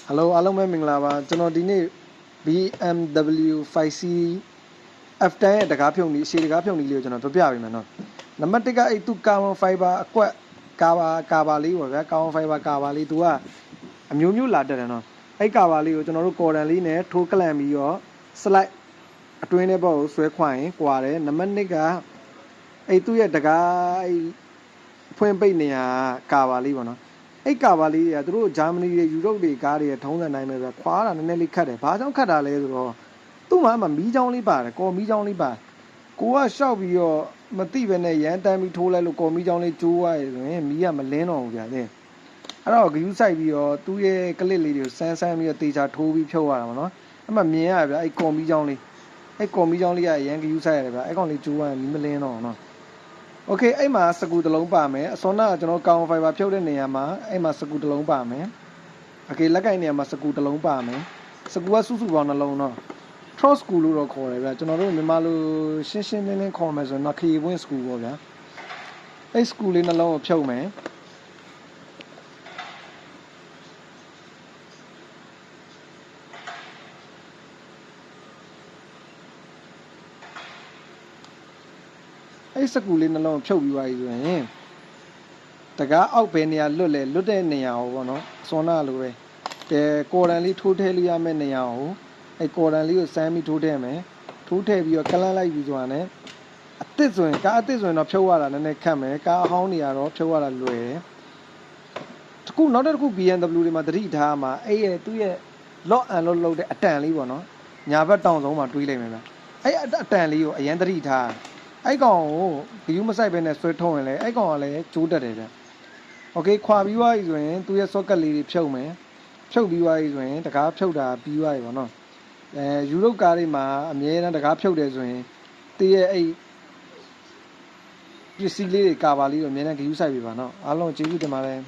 Hello အားလုံးပဲမင်္ဂလာပါကျွန်တော်ဒီနေ့ BMW 5C F10 ရဲ့တကားဖြုံနေအရှိတကားဖြုံနေလေးကိုကျွန်တော်ပြပြပေးမယ်နော်နံပါတ်1ကအဲ့သူ carbon fiber အကွက်ကာဘာလေးပေါ့ဗျာ carbon fiber ကာဘာလေးသူကအမျိုးမျိုးလာတက်တယ်နော်အဲ့ကာဘာလေးကိုကျွန်တော်တို့ cordon လေးနဲ့ထိုးကလန့်ပြီးတော့ slide အတွင်းထဲဘောကိုဆွဲခွာရင်ကွာတယ်နံပါတ်2ကအဲ့သူ့ရဲ့တကားအဲ့ဖွင့်ပိတ်နေရကာဘာလေးပေါ့နော်အဲ့ကာဘာလေးကသူတို့ဂျာမနီတွေယူရိုပတွေကားတွေထုံးစံတိုင်းပဲပဲခွာတာနည်းနည်းလေးခတ်တယ်ဘာကြောင့်ခတ်တာလဲဆိုတော့သူ့မှာမီးချောင်းလေးပါတယ်ကော်မီးချောင်းလေးပါကိုကရှောက်ပြီးတော့မသိပဲနဲ့ရန်တန်းပြီးထိုးလိုက်လို့ကော်မီးချောင်းလေးကျိုးသွားရဆိုရင်မီးကမလင်းတော့ဘူးဗျာတဲ့အဲ့တော့ဂယူးဆိုင်ပြီးတော့သူ့ရဲ့ကလစ်လေးတွေကိုဆန်းပြီးတော့တေချာထိုးပြီးဖြုတ်ရတာပေါ့နော်အဲ့မှမြင်ရဗျာအဲ့ကော်မီးချောင်းလေးအဲ့ကော်မီးချောင်းလေးကရန်ဂယူးဆိုင်ရတယ်ဗျာအဲ့ကောင်လေးကျိုးသွားရင်မီးမလင်းတော့ဘူးနော်โอเคအဲ့မှာစကူတစ်လုံးပါမယ်အစောနာကျွန်တော်ကောင်ဖိုင်ဘာဖြုတ်တဲ့နေရာမှာအဲ့မှာစကူတစ်လုံးပါမယ်โอเคလက်ကင်နေရာမှာစကူတစ်လုံးပါမယ်စကူကစုစုပေါင်းနှလုံးတော့ cross စကူလို့တော့ခေါ်တယ်ဗျာကျွန်တော်တို့မြန်မာလိုရှင်းရှင်းလင်းလင်းခေါ်မယ်ဆိုတော့ခရီးပွင့်စကူပေါ့ဗျာအဲ့စကူလေးနှလုံးကိုဖြုတ်မယ်အဲ့စကူလေးနှလုံးဖြုတ်ပြီးသွားပြီဆိုရင်တကားအောက်ဘယ်နေရာလွတ်တဲ့နေရာဟောပေါ့နော်စောနာလိုပဲကော်ဒန်လေးထိုးထည့်လို့ရမယ့်နေရာဟောအဲ့ကော်ဒန်လေးကိုစမ်းပြီးထိုးထည့်မယ်ထိုးထည့်ပြီးတော့ကလန့်လိုက်ပြီးဆိုတာနဲ့အသစ်ဆိုရင်ကားအသစ်ဆိုရင်တော့ဖြုတ်ရတာနည်းနည်းခက်မယ်ကားအဟောင်းနေရာတော့ဖြုတ်ရတာလွယ်တယ်တခုနောက်တစ်ခု BMW တွေမှာသတိထားမှာအဲ့ရဲ့သူ့ရဲ့ lock and load လုပ်တဲ့အတန်လေးပေါ့နော်ညာဘက်တောင်ဆုံးမှာတွေးလိုက်မယ်ဗျအဲ့အတန်လေးကိုအရင်သတိထားအဲ့ကောင်ကိုဂယူးမဆိုင်ပဲနဲ့ဆွဲထုံးရင်လေအဲ့ကောင်ကလည်းကျိုးတက်တယ်ဗျโอเคခွာပြီးသွားပြီဆိုရင်သူ့ရဲ့ socket လေးတွေဖြုတ်မယ်ဖြုတ်ပြီးသွားပြီဆိုရင်တကားဖြုတ်တာပြီးသွားပြီပေါ့နော်ယူရိုကားတွေမှာအမြဲတမ်းတကားဖြုတ်တယ်ဆိုရင်တည့်ရဲ့အဲ့ပစ္စည်းလေးတွေကာဘာလေးတွေအမြဲတမ်းဂယူးဆိုင်ပြီပါနော်အားလုံးကျေးဇူးတင်ပါတယ်